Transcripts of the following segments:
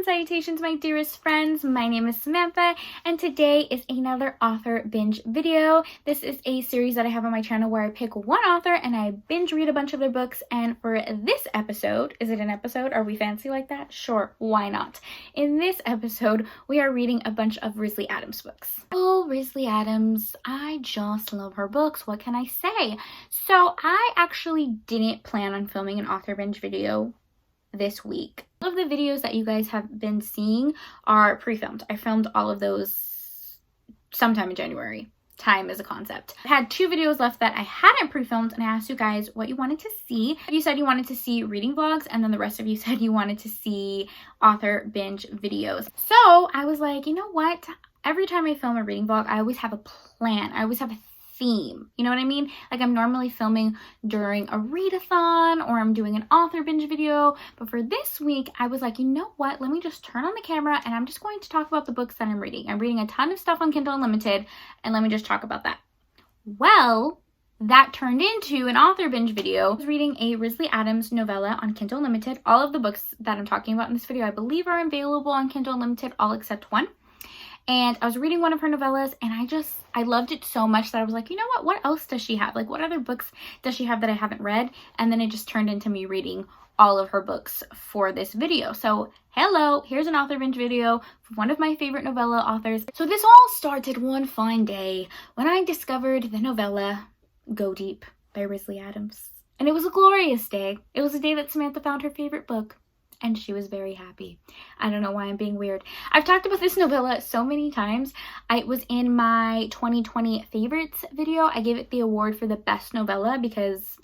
salutations, my dearest friends. My name is Samantha, and today is another author binge video. This is a series that I have on my channel where I pick one author and I binge read a bunch of their books. And for this episode, is it an episode? Are we fancy like that? Sure, why not? In this episode, we are reading a bunch of Rilzy Adams books. Oh, Rilzy Adams, I just love her books. What can I say? So I actually didn't plan on filming an author binge video this week. All of the videos that you guys have been seeing are pre-filmed. I filmed all of those sometime in January. Time is a concept. I had 2 videos left that I hadn't pre-filmed, and I asked you guys what you wanted to see. You said you wanted to see reading vlogs, and then the rest of you said you wanted to see author binge videos. So I was like, you know what? Every time I film a reading vlog, I always have a plan. I always have a theme. You know what I mean? Like, I'm normally filming during a readathon or I'm doing an author binge video, but for this week I was like, you know what, let me just turn on the camera and I'm just going to talk about the books that I'm reading. I'm reading a ton of stuff on Kindle Unlimited, and let me just talk about that. Well, that turned into an author binge video. I was reading a Rilzy Adams novella on Kindle Unlimited. All of the books that I'm talking about in this video I believe are available on Kindle Unlimited, all except one. And I was reading one of her novellas, and I loved it so much that I was like, you know what else does she have? Like, what other books does she have that I haven't read? And then it just turned into me reading all of her books for this video. So hello, here's an author binge video for one of my favorite novella authors. So this all started one fine day when I discovered the novella Go Deep by Rilzy Adams. And it was a glorious day. It was a day that Samantha found her favorite book, and she was very happy. I don't know why I'm being weird. I've talked about this novella so many times. It was in my 2020 favorites video. I gave it the award for the best novella because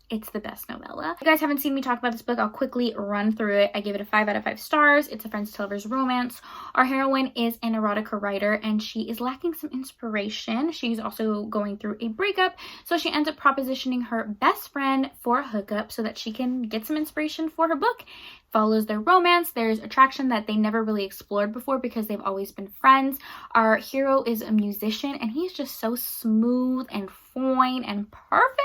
it's the best novella. If you guys haven't seen me talk about this book, I'll quickly run through it. I gave it a 5 out of 5 stars. It's a friends to lovers romance. Our heroine is an erotica writer, and she is lacking some inspiration. She's also going through a breakup, so she ends up propositioning her best friend for a hookup so that she can get some inspiration for her book. Follows their romance. There's attraction that they never really explored before because they've always been friends. Our hero is a musician, and he's just so smooth and fine and perfect.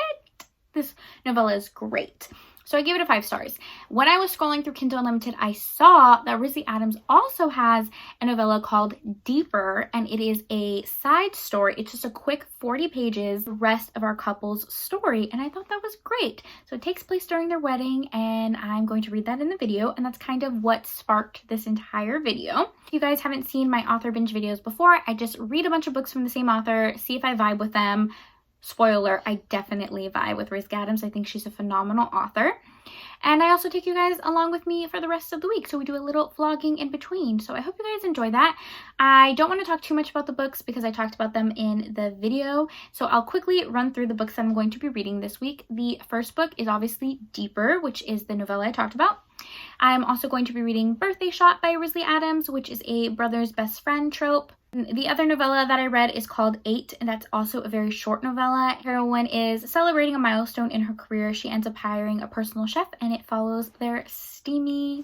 This novella is great. So I gave it a 5 stars. When I was scrolling through Kindle Unlimited, I saw that Rilzy Adams also has a novella called Deeper, and it is a side story. It's just a quick 40 pages, the rest of our couple's story, and I thought that was great. So it takes place during their wedding, and I'm going to read that in the video, and that's kind of what sparked this entire video. If you guys haven't seen my author binge videos before, I just read a bunch of books from the same author, see if I vibe with them. Spoiler, I definitely vibe with Rilzy Adams. I think she's a phenomenal author. And I also take you guys along with me for the rest of the week. So we do a little vlogging in between. So I hope you guys enjoy that. I don't want to talk too much about the books because I talked about them in the video. So I'll quickly run through the books that I'm going to be reading this week. The first book is obviously Deeper, which is the novella I talked about. I'm also going to be reading Birthday Shot by Rilzy Adams, which is a brother's best friend trope. The other novella that I read is called 8, and that's also a very short novella. Heroine is celebrating a milestone in her career. She ends up hiring a personal chef, and it follows their steamy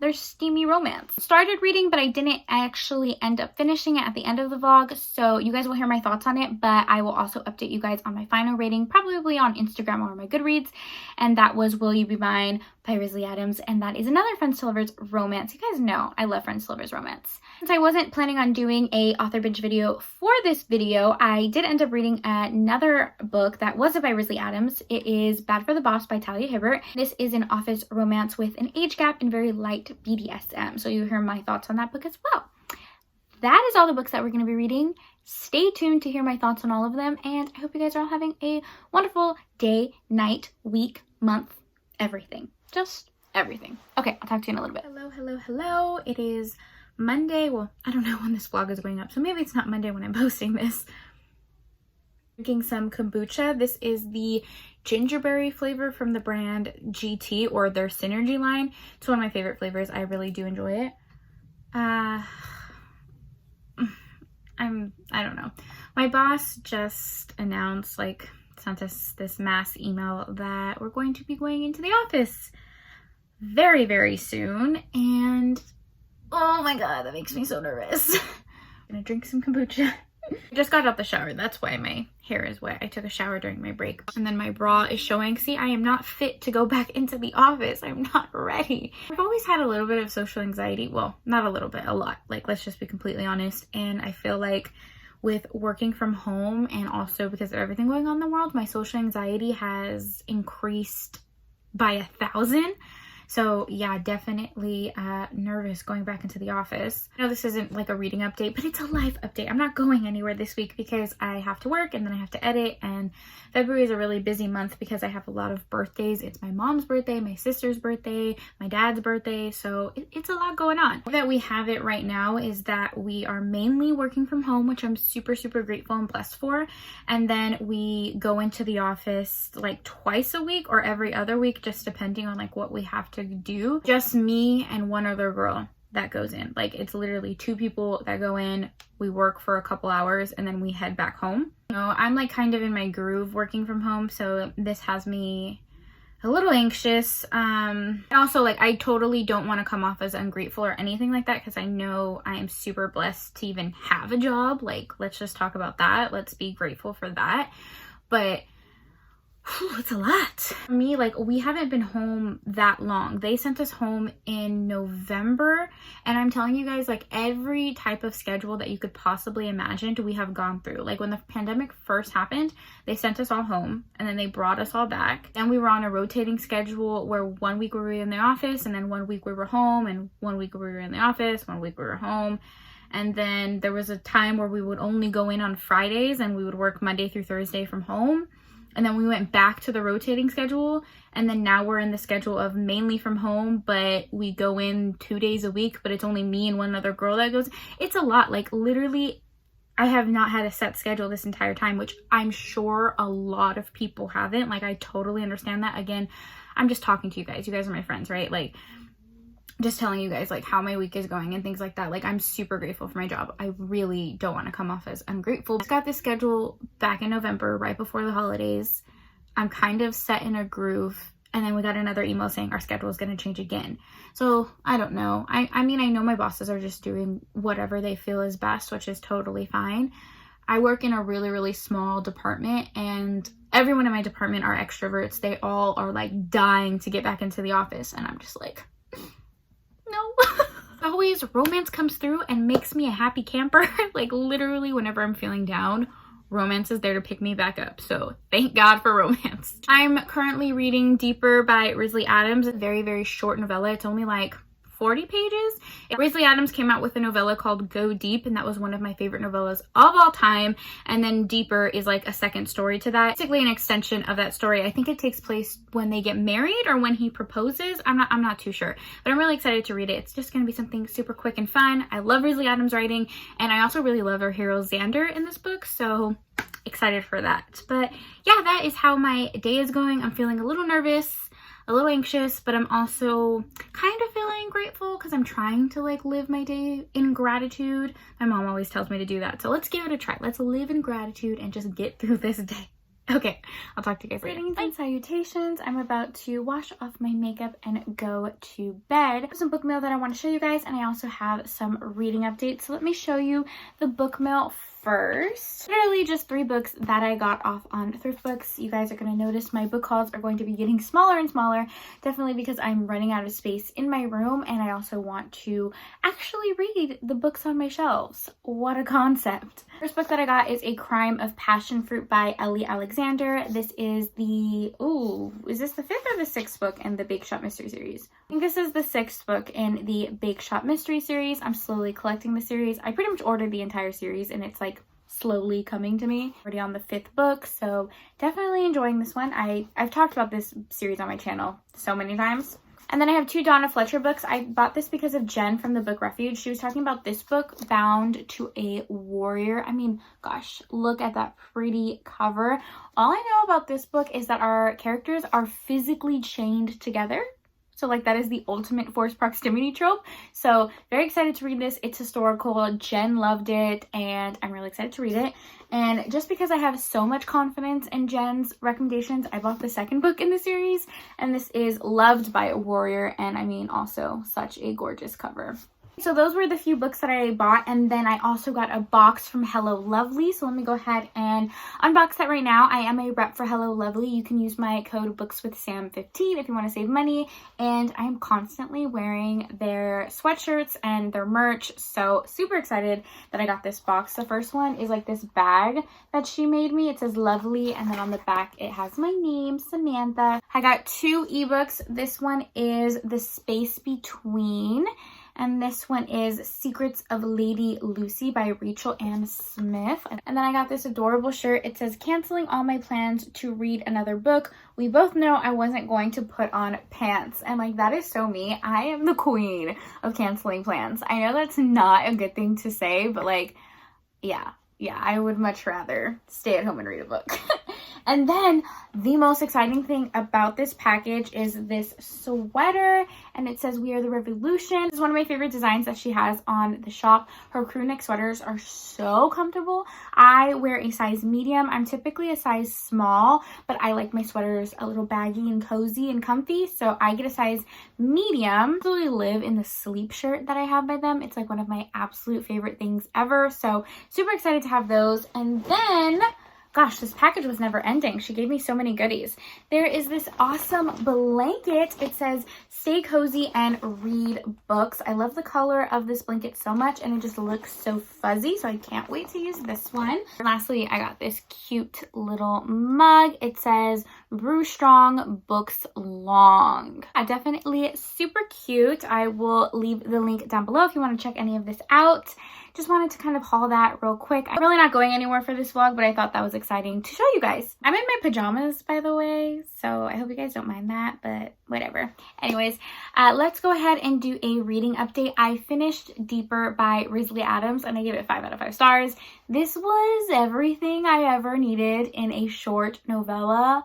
romance. Started reading, but I didn't actually end up finishing it at the end of the vlog, so you guys will hear my thoughts on it, but I will also update you guys on my final rating, probably on Instagram or my Goodreads, and that was Will You Be Mine by Rilzy Adams, and that is another friends to lovers romance. You guys know I love friends to lovers romance. Since I wasn't planning on doing a author binge video for this video, I did end up reading another book that wasn't by Rilzy Adams. It is Bad for the Boss by Talia Hibbert. This is an office romance with an age gap and very light BDSM, so you hear my thoughts on that book as well. That is all the books that we're going to be reading. Stay tuned to hear my thoughts on all of them, and I hope you guys are all having a wonderful day, night, week, month, everything. Just everything. Okay, I'll talk to you in a little bit. Hello. It is Monday. Well, I don't know when this vlog is going up, so maybe it's not Monday when I'm posting this. Drinking some kombucha. This is the gingerberry flavor from the brand GT, or their Synergy line. It's one of my favorite flavors. I really do enjoy it. I don't know. My boss just announced, sent us this mass email that we're going to be going into the office very, very soon. And oh my God, that makes me so nervous. I'm gonna drink some kombucha. I just got out the shower. That's why my hair is wet. I took a shower during my break. And then my bra is showing. See, I am not fit to go back into the office. I'm not ready. I've always had a little bit of social anxiety. Well, not a little bit, a lot. Like, let's just be completely honest. And I feel like with working from home and also because of everything going on in the world, my social anxiety has increased by 1,000. So yeah, definitely nervous going back into the office. I know this isn't like a reading update, but it's a life update. I'm not going anywhere this week because I have to work and then I have to edit, and February is a really busy month because I have a lot of birthdays. It's my mom's birthday, my sister's birthday, my dad's birthday, so it's a lot going on. That we have it right now is that we are mainly working from home, which I'm super, super grateful and blessed for. And then we go into the office like twice a week or every other week, just depending on like what we have to do. Just me and one other girl that goes in. Like, it's literally 2 people that go in, we work for a couple hours, and then we head back home. You know, I'm like kind of in my groove working from home, so this has me a little anxious. And also, like, I totally don't want to come off as ungrateful or anything like that, because I know I am super blessed to even have a job. Like, let's just talk about that. Let's be grateful for that. But it's a lot. For me, like, we haven't been home that long. They sent us home in November, and I'm telling you guys, like, every type of schedule that you could possibly imagine we have gone through. Like, when the pandemic first happened, they sent us all home and then they brought us all back. Then we were on a rotating schedule where 1 week we were in the office, and then 1 week we were home, and 1 week we were in the office, 1 week we were home. And then there was a time where we would only go in on Fridays and we would work Monday through Thursday from home. And then we went back to the rotating schedule, and then now we're in the schedule of mainly from home, but we go in 2 days a week, but it's only me and one other girl that goes. It's a lot. Like, literally, I have not had a set schedule this entire time, which I'm sure a lot of people haven't. Like, I totally understand that. Again, I'm just talking to you guys. You guys are my friends, right? Like, just telling you guys like how my week is going and things like that. Like, I'm super grateful for my job. I really don't want to come off as ungrateful. I got this schedule back in November, right before the holidays. I'm kind of set in a groove, and then we got another email saying our schedule is going to change again. So I don't know. I mean, I know my bosses are just doing whatever they feel is best, which is totally fine. I work in a really, really small department, and everyone in my department are extroverts. They all are like dying to get back into the office, and I'm just like, no. Always romance comes through and makes me a happy camper. Like, literally whenever I'm feeling down, romance is there to pick me back up. So thank God for romance. I'm currently reading Deeper by Rilzy Adams. A very, very short novella. It's only like 40 pages. Rilzy Adams came out with a novella called Go Deep, and that was one of my favorite novellas of all time. And then Deeper is like a second story to that. Basically an extension of that story. I think it takes place when they get married or when he proposes. I'm not too sure, but I'm really excited to read it. It's just going to be something super quick and fun. I love Rilzy Adams' writing, and I also really love her hero Xander in this book, so excited for that. But yeah, that is how my day is going. I'm feeling a little nervous, a little anxious, but I'm also kind of feeling grateful because I'm trying to like live my day in gratitude. My mom always tells me to do that. So let's give it a try. Let's live in gratitude and just get through this day. Okay, I'll talk to you guys later. Greetings and salutations. I'm about to wash off my makeup and go to bed. I have some book mail that I want to show you guys, and I also have some reading updates. So let me show you the book mail first. Literally just 3 books that I got off on Thrift Books. You guys are going to notice my book hauls are going to be getting smaller and smaller, definitely because I'm running out of space in my room, and I also want to actually read the books on my shelves. What a concept. First book that I got is A Crime of Passion Fruit by Ellie Alexander. This is the, is this the 5th or the 6th book in the Bake Shop Mystery Series? I think this is the 6th book in the Bake Shop Mystery Series. I'm slowly collecting the series. I pretty much ordered the entire series, and it's like slowly coming to me. Already on the 5th book, so definitely enjoying this one. I've talked about this series on my channel so many times. And then I have 2 Donna Fletcher books. I bought this because of Jen from the Book Refuge. She was talking about this book, Bound to a Warrior. I mean, gosh, look at that pretty cover. All I know about this book is that our characters are physically chained together. So like that is the ultimate forced proximity trope. So very excited to read this. It's historical. Jen loved it, and I'm really excited to read it. And just because I have so much confidence in Jen's recommendations, I bought the 2nd book in the series, and this is Loved by a Warrior, and I mean also such a gorgeous cover. So those were the few books that I bought, and then I also got a box from Hello Lovely. So let me go ahead and unbox that right now. I am a rep for Hello Lovely. You can use my code BooksWithSam15 if you want to save money, and I'm constantly wearing their sweatshirts and their merch. So super excited that I got this box. The first one is like this bag that she made me. It says Lovely, and then on the back it has my name, Samantha. I got 2 ebooks. This one is The Space Between, and this one is Secrets of Lady Lucy by Rachel Ann Smith. And then I got this adorable shirt. It says, canceling all my plans to read another book. We both know I wasn't going to put on pants. And like, that is so me. I am the queen of canceling plans. I know that's not a good thing to say, but like, yeah, I would much rather stay at home and read a book. And then the most exciting thing about this package is this sweater, and it says We Are the Revolution. It's one of my favorite designs that she has on the shop. Her crew neck sweaters are so comfortable. I wear a size medium. I'm typically a size small, but I like my sweaters a little baggy and cozy and comfy, so I get a size medium. I absolutely live in the sleep shirt that I have by them. It's like one of my absolute favorite things ever, so super excited to have those. And then, gosh, this package was never ending. She gave me so many goodies. There is this awesome blanket. It says, stay cozy and read books. I love the color of this blanket so much, and it just looks so fuzzy, so I can't wait to use this one. And lastly, I got this cute little mug. It says, brew strong, books long. Definitely super cute. I will leave the link down below if you want to check any of this out. Just wanted to kind of haul that real quick. I'm really not going anywhere for this vlog, but I thought that was exciting to show you guys. I'm in my pajamas, by the way, so I hope you guys don't mind that, but whatever. Anyways, let's go ahead and do a reading update. I finished Deeper by Rilzy Adams, and I gave it 5 out of 5 stars. This was everything I ever needed in a short novella.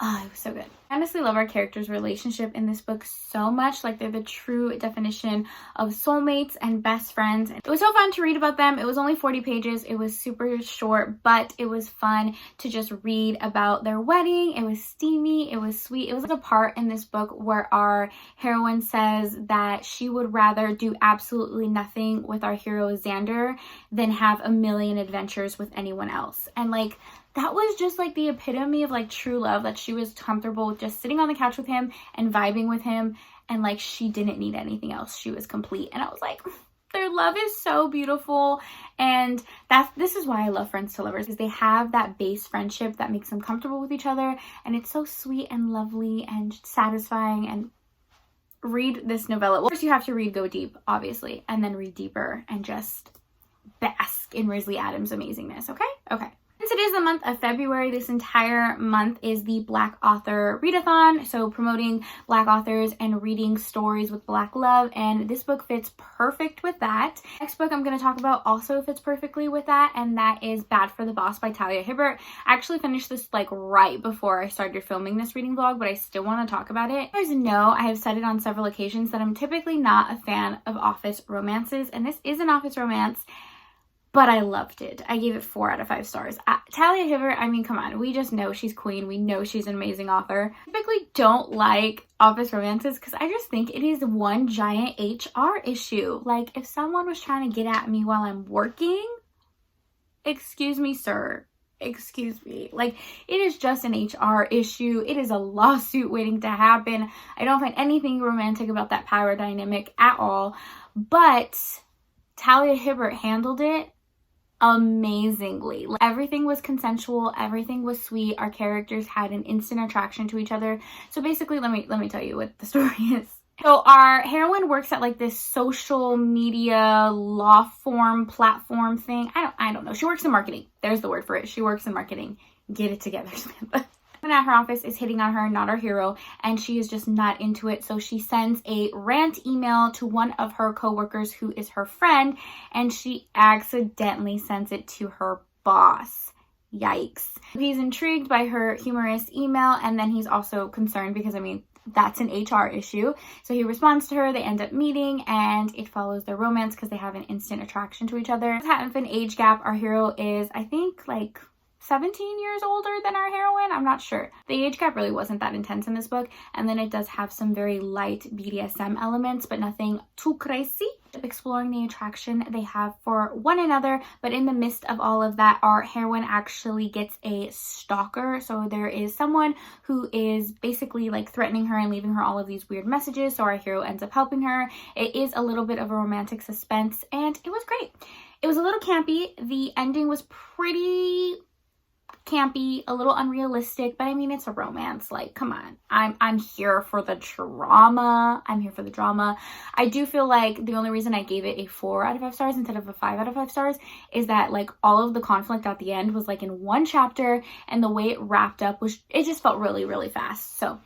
Oh, it was so good. I honestly love our characters' relationship in this book so much. Like, they're the true definition of soulmates and best friends. It was so fun to read about them. It was only 40 pages. It was super short, but it was fun to just read about their wedding. It was steamy. It was sweet. It was a part in this book where our heroine says that she would rather do absolutely nothing with our hero Xander than have a million adventures with anyone else. And like, that was just like the epitome of like true love, that she was comfortable with just sitting on the couch with him and vibing with him, and like she didn't need anything else. She was complete. And I was like, their love is so beautiful. And this is why I love Friends to Lovers, is they have that base friendship that makes them comfortable with each other, and it's so sweet and lovely and satisfying. And read this novella. Well, first you have to read Go Deep, obviously, and then read Deeper and just bask in Rilzy Adams' amazingness. Okay. Since it is the month of February, this entire month is the Black Author Readathon, so promoting Black authors and reading stories with Black love, and this book fits perfect with that. Next book I'm going to talk about also fits perfectly with that, and that is Bad for the Boss by Talia Hibbert. I actually finished this like right before I started filming this reading vlog, but I still want to talk about it. You guys know I have said it on several occasions that I'm typically not a fan of office romances, and this is an office romance, but I loved it. I gave it 4 out of 5 stars. Talia Hibbert, I mean, come on. We just know she's queen. We know she's an amazing author. I typically don't like office romances because I just think it is one giant HR issue. Like, if someone was trying to get at me while I'm working, excuse me, sir. Excuse me. Like, it is just an HR issue. It is a lawsuit waiting to happen. I don't find anything romantic about that power dynamic at all. But Talia Hibbert handled it amazingly. Everything was consensual, everything was sweet, our characters had an instant attraction to each other. So basically, let me tell you what the story is. So our heroine works at like this social media law form platform thing. I don't know. She works in marketing. There's the word for it. She works in marketing. Get it together, Samantha. At her office is hitting on her, not our hero, and she is just not into it. So she sends a rant email to one of her coworkers who is her friend, and she accidentally sends it to her boss. Yikes. He's intrigued by her humorous email, and then he's also concerned because, I mean, that's an HR issue. So he responds to her, they end up meeting, and it follows their romance because they have an instant attraction to each other. Half an age gap. Our hero is, I think, like 17 years older than our heroine. I'm not sure. The age gap really wasn't that intense in this book, and then it does have some very light BDSM elements, but nothing too crazy. Exploring the attraction they have for one another, but in the midst of all of that, our heroine actually gets a stalker. So there is someone who is basically like threatening her and leaving her all of these weird messages, so our hero ends up helping her. It is a little bit of a romantic suspense, and it was great. It was a little campy. The ending was pretty campy, a little unrealistic, but I mean, it's a romance. Like, come on. I'm here for the drama. I'm here for the drama. I do feel like the only reason I gave it a 4 out of 5 stars instead of a 5 out of 5 stars is that like all of the conflict at the end was like in one chapter, and the way it wrapped up was, it just felt really, really fast. So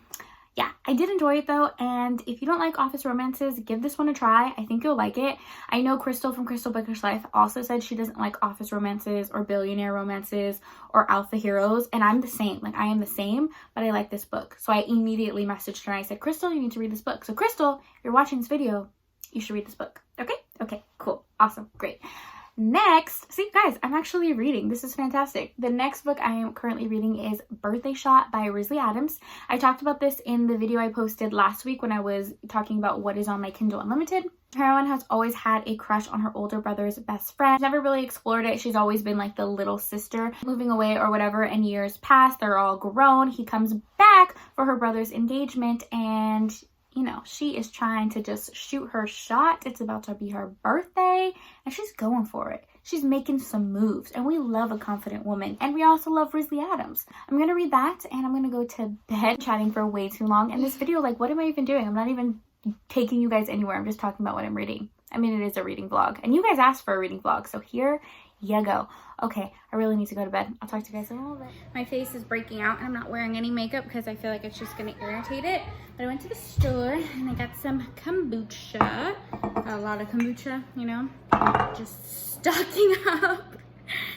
yeah, I did enjoy it though, and if you don't like office romances, give this one a try. I think you'll like it. I know Crystal from Crystal Bookish Life also said she doesn't like office romances or billionaire romances or alpha heroes, and I'm the same. Like, I am the same, but I like this book. So I immediately messaged her and I said, Crystal, you need to read this book. So Crystal, if you're watching this video, you should read this book. Okay? Okay, cool. Awesome. Great. Next, see guys, I'm actually reading. This is fantastic. The next book I am currently reading is Birthday Shot by Rilzy Adams. I talked about this in the video I posted last week when I was talking about what is on my Kindle Unlimited. Heroine has always had a crush on her older brother's best friend. Never really explored it. She's always been like the little sister, moving away or whatever, and years pass. They're all grown. He comes back for her brother's engagement, and you know, she is trying to just shoot her shot. It's about to be her birthday, and she's going for it. She's making some moves, and we love a confident woman, and we also love Rilzy Adams. I'm gonna read that, and I'm gonna go to bed. Chatting for way too long, and this video, like, what am I even doing? I'm not even taking you guys anywhere. I'm just talking about what I'm reading. I mean, it is a reading vlog, and you guys asked for a reading vlog, so here you go. Okay, I really need to go to bed. I'll talk to you guys in a little bit. My face is breaking out, and I'm not wearing any makeup because I feel like it's just gonna irritate it. But I went to the store and I got some kombucha. Got a lot of kombucha, you know, just stocking up.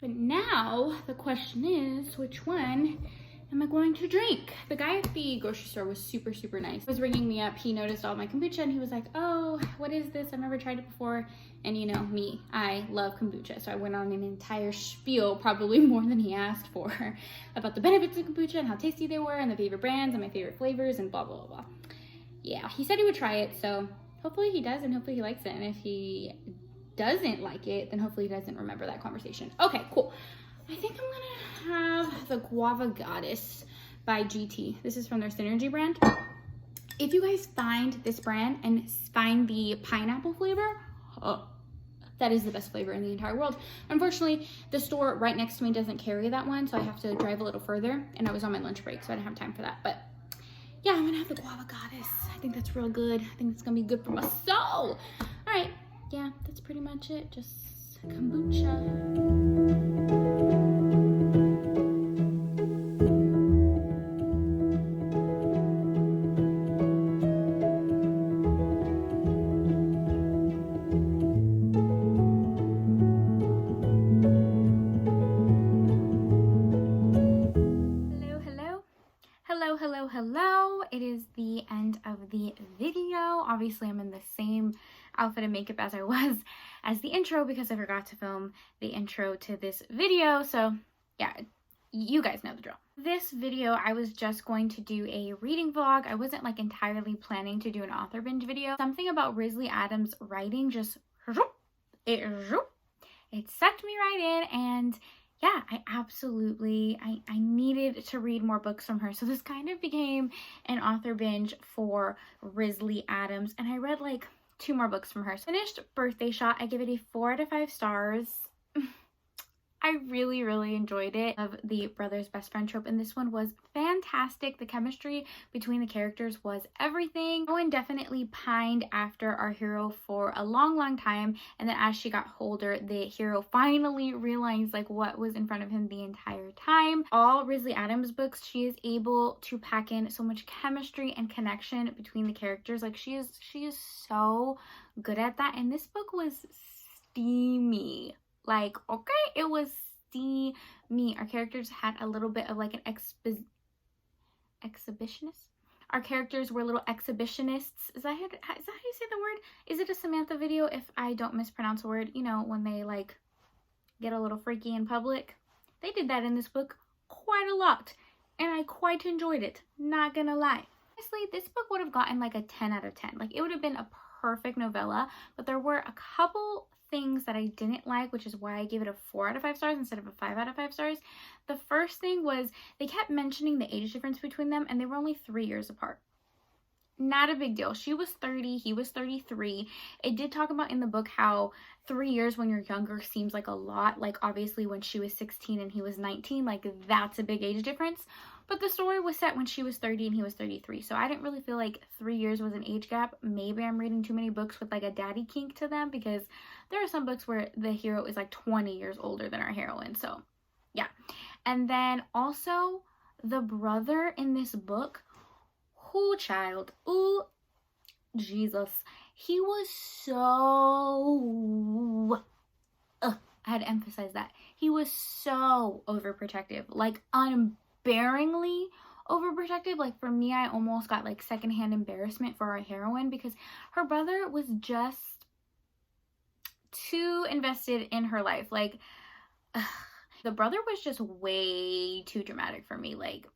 But now the question is, which one am I going to drink? The guy at the grocery store was super, super nice. He was ringing me up. He noticed all my kombucha and he was like, oh, what is this? I've never tried it before. And you know me, I love kombucha. So I went on an entire spiel, probably more than he asked for, about the benefits of kombucha and how tasty they were and the favorite brands and my favorite flavors and blah, blah, blah, blah. Yeah, he said he would try it. So hopefully he does, and hopefully he likes it. And if he doesn't like it, then hopefully he doesn't remember that conversation. Okay, cool. I think I'm gonna have the Guava Goddess by GT. This is from their Synergy brand. If you guys find this brand and find the pineapple flavor, oh, that is the best flavor in the entire world. Unfortunately, the store right next to me doesn't carry that one, so I have to drive a little further, and I was on my lunch break, so I didn't have time for that. But yeah, I'm gonna have the Guava Goddess. I think that's real good. I think it's gonna be good for my soul. All right, yeah, that's pretty much it. Just kombucha. Hello. It is the end of the video. Obviously, I'm in the same outfit and makeup as I was as the intro because I forgot to film the intro to this video. So yeah, you guys know the drill. This video, I was just going to do a reading vlog. I wasn't like entirely planning to do an author binge video. Something about Rilzy Adams' writing just, it sucked me right in, and yeah, I needed to read more books from her. So this kind of became an author binge for Rilzy Adams. And I read like 2 more books from her. So finished Birthday Shot. I give it a 4 out of 5 stars. I really, really enjoyed it. Of the brother's best friend trope, and this one was fantastic. The chemistry between the characters was everything. Owen definitely pined after our hero for a long, long time, and then as she got older, the hero finally realized like what was in front of him the entire time. All Rilzy Adams books, she is able to pack in so much chemistry and connection between the characters. Like she is so good at that, and this book was steamy. Like, okay, it was steamy. Our characters had a little bit of like an exhibitionist. Our characters were little exhibitionists. Is that how you say the word? Is it a Samantha video if I don't mispronounce a word? You know, when they like get a little freaky in public. They did that in this book quite a lot, and I quite enjoyed it, not gonna lie. Honestly, this book would have gotten like a 10 out of 10. Like, it would have been a perfect novella, but there were a couple things that I didn't like, which is why I gave it a 4 out of 5 stars instead of a 5 out of 5 stars. The first thing was they kept mentioning the age difference between them, and they were only 3 years apart. Not a big deal. She was 30, he was 33. It did talk about in the book how 3 years when you're younger seems like a lot. Like, obviously when she was 16 and he was 19, like, that's a big age difference. But the story was set when she was 30 and he was 33. So I didn't really feel like 3 years was an age gap. Maybe I'm reading too many books with like a daddy kink to them, because there are some books where the hero is like 20 years older than our heroine. So yeah. And then also the brother in this book, ooh, child, ooh, Jesus, he was so, I had to emphasize that, he was so overprotective, like unbearingly overprotective. Like, for me, I almost got like secondhand embarrassment for our heroine, because her brother was just too invested in her life. Like, the brother was just way too dramatic for me. Like,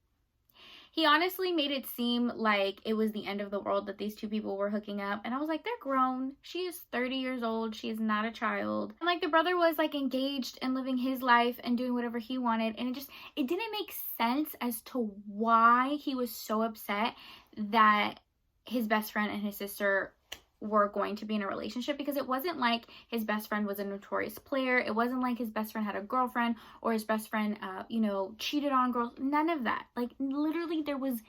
he honestly made it seem like it was the end of the world that these two people were hooking up. And I was like, they're grown. She is 30 years old. She is not a child. And like, the brother was like engaged and living his life and doing whatever he wanted. And it didn't make sense as to why he was so upset that his best friend and his sister were going to be in a relationship, because it wasn't like his best friend was a notorious player. It wasn't like his best friend had a girlfriend, or his best friend you know, cheated on girls. None of that. Like, literally there was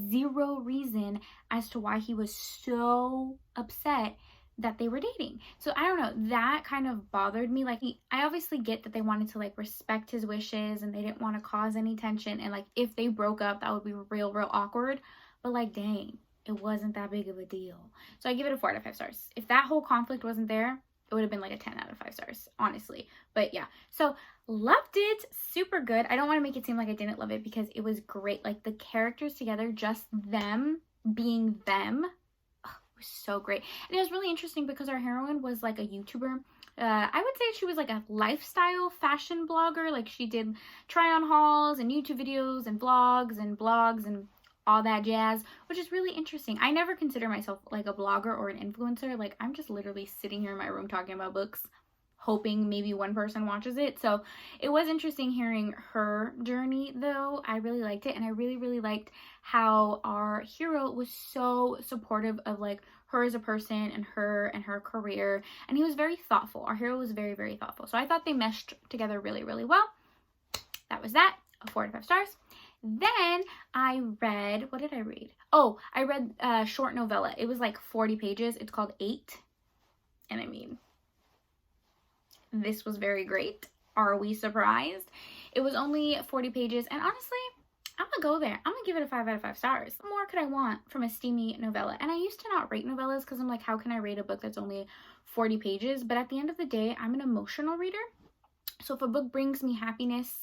zero reason as to why he was so upset that they were dating. So I don't know, that kind of bothered me. Like, I obviously get that they wanted to like respect his wishes and they didn't want to cause any tension, and like if they broke up that would be real awkward, but like, dang, it wasn't that big of a deal. So I give it a 4 out of 5 stars. If that whole conflict wasn't there, it would have been like a 10 out of 5 stars, honestly. But yeah, so loved it. Super good. I don't want to make it seem like I didn't love it, because it was great. Like, the characters together, just them being them, was so great. And it was really interesting because our heroine was like a YouTuber. I would say she was like a lifestyle fashion blogger. Like, she did try on hauls and YouTube videos and vlogs and blogs and all that jazz, which is really interesting. I never consider myself like a blogger or an influencer. Like, I'm just literally sitting here in my room talking about books, hoping maybe one person watches it. So it was interesting hearing her journey, though. I really liked it, and I really liked how our hero was so supportive of like her as a person and her career, and he was very thoughtful. Our hero was very thoughtful. So I thought they meshed together really well. That was that. A 4 out of 5 stars. Then I read, what did I read? Oh, I read a short novella. It was like 40 pages. It's called 8. And I mean, this was very great. Are we surprised? It was only 40 pages. And honestly, I'm gonna go there. I'm gonna give it a 5 out of 5 stars. What more could I want from a steamy novella? And I used to not rate novellas because I'm like, how can I rate a book that's only 40 pages? But at the end of the day, I'm an emotional reader. So if a book brings me happiness,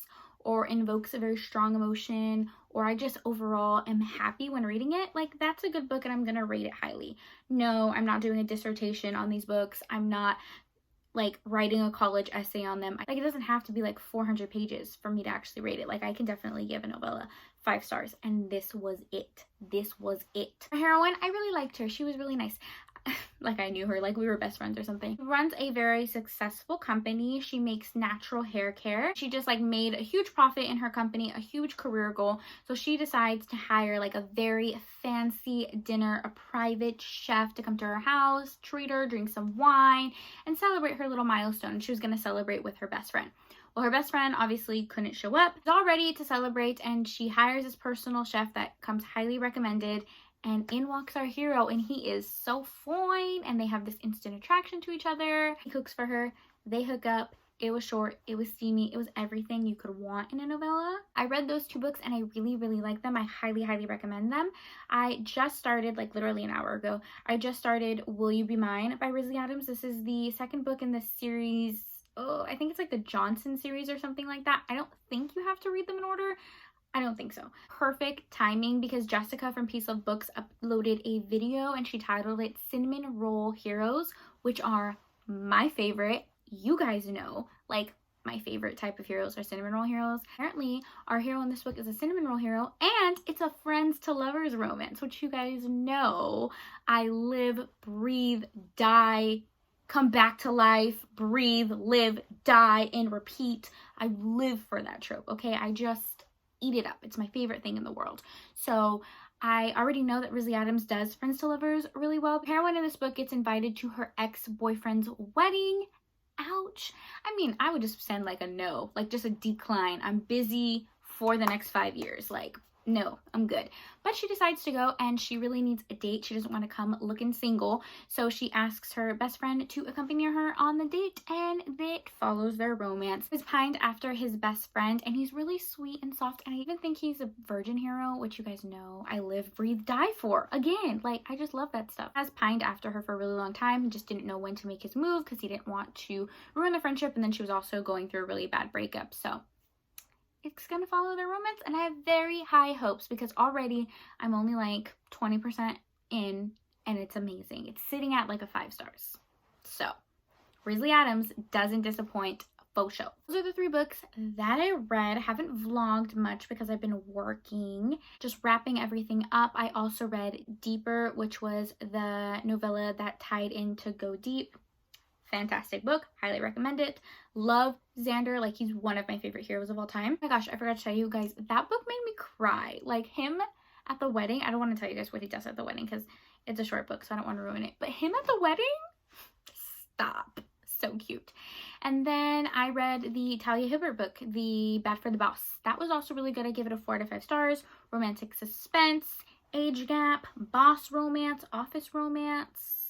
or invokes a very strong emotion, or I just overall am happy when reading it, like, that's a good book and I'm gonna rate it highly. No, I'm not doing a dissertation on these books. I'm not like writing a college essay on them. Like, it doesn't have to be like 400 pages for me to actually rate it. Like, I can definitely give a novella 5 stars, and this was it. This was it. Our heroine, I really liked her. She was really nice. Like, I knew her, like we were best friends or something. She runs a very successful company. She makes natural hair care. She just like made a huge profit in her company, a huge career goal. So she decides to hire like a very fancy dinner, a private chef to come to her house, treat her, drink some wine, and celebrate her little milestone. She was going to celebrate with her best friend. Well, her best friend obviously couldn't show up. She's all ready to celebrate, and she hires this personal chef that comes highly recommended. And in walks our hero, and he is so fine, and they have this instant attraction to each other. He cooks for her, they hook up. It was short, it was steamy, it was everything you could want in a novella. I read those 2 books and I really like them. I highly recommend them. I just started, like literally an hour ago, I just started Will You Be Mine by Rilzy Adams. This is the 2nd book in the series. Oh, I think it's like the Johnson series or something like that. I don't think you have to read them in order. I don't think so. Perfect timing, because Jessica from Peace Love Books uploaded a video and she titled it Cinnamon Roll Heroes, which are my favorite. You guys know, like, my favorite type of heroes are cinnamon roll heroes. Apparently, our hero in this book is a cinnamon roll hero, and it's a friends to lovers romance, which you guys know I live, breathe, die, come back to life, breathe, live, die, and repeat. I live for that trope, okay? I just eat it up. It's my favorite thing in the world. So I already know that Rilzy Adams does friends to lovers really well. The heroine in this book gets invited to her ex-boyfriend's wedding. Ouch. I mean, I would just send like a no, like just a decline. I'm busy for the next 5 years. Like, no, I'm good. But she decides to go, and she really needs a date. She doesn't want to come looking single. So she asks her best friend to accompany her on the date, and it follows their romance. He's pined after his best friend, and he's really sweet and soft. And I even think he's a virgin hero, which you guys know I live, breathe, die for. Again, like, I just love that stuff. Has pined after her for a really long time. He just didn't know when to make his move because he didn't want to ruin the friendship. And then she was also going through a really bad breakup. So it's gonna follow their romance, and I have very high hopes because already I'm only like 20% in, and it's amazing. It's sitting at like a 5 stars. So Rilzy Adams doesn't disappoint, faux show. Those are the 3 books that I read. I haven't vlogged much because I've been working, just wrapping everything up. I also read Deeper, which was the novella that tied into Go Deep. Fantastic book, highly recommend it. Love Xander, like he's one of my favorite heroes of all time. Oh my gosh, I forgot to tell you guys, that book made me cry. Like him at the wedding, I don't want to tell you guys what he does at the wedding because it's a short book, so I don't want to ruin it. But him at the wedding, stop, so cute. And then I read the Talia Hibbert book, The Bad for the Boss. That was also really good. I give it a 4 out of 5 stars. Romantic suspense, age gap, boss romance, office romance.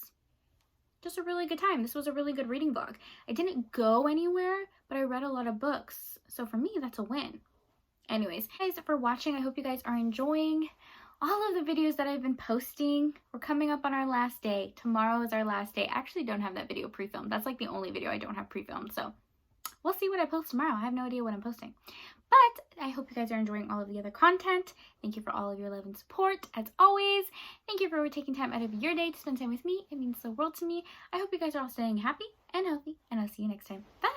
Just a really good time. This was a really good reading vlog. I didn't go anywhere, but I read a lot of books. So for me, that's a win. Anyways, guys, for watching, I hope you guys are enjoying all of the videos that I've been posting. We're coming up on our last day. Tomorrow is our last day. I actually don't have that video pre-filmed. That's like the only video I don't have pre-filmed. So we'll see what I post tomorrow. I have no idea what I'm posting. But I hope you guys are enjoying all of the other content. Thank you for all of your love and support, as always. Thank you for taking time out of your day to spend time with me. It means the world to me. I hope you guys are all staying happy and healthy, and I'll see you next time. Bye!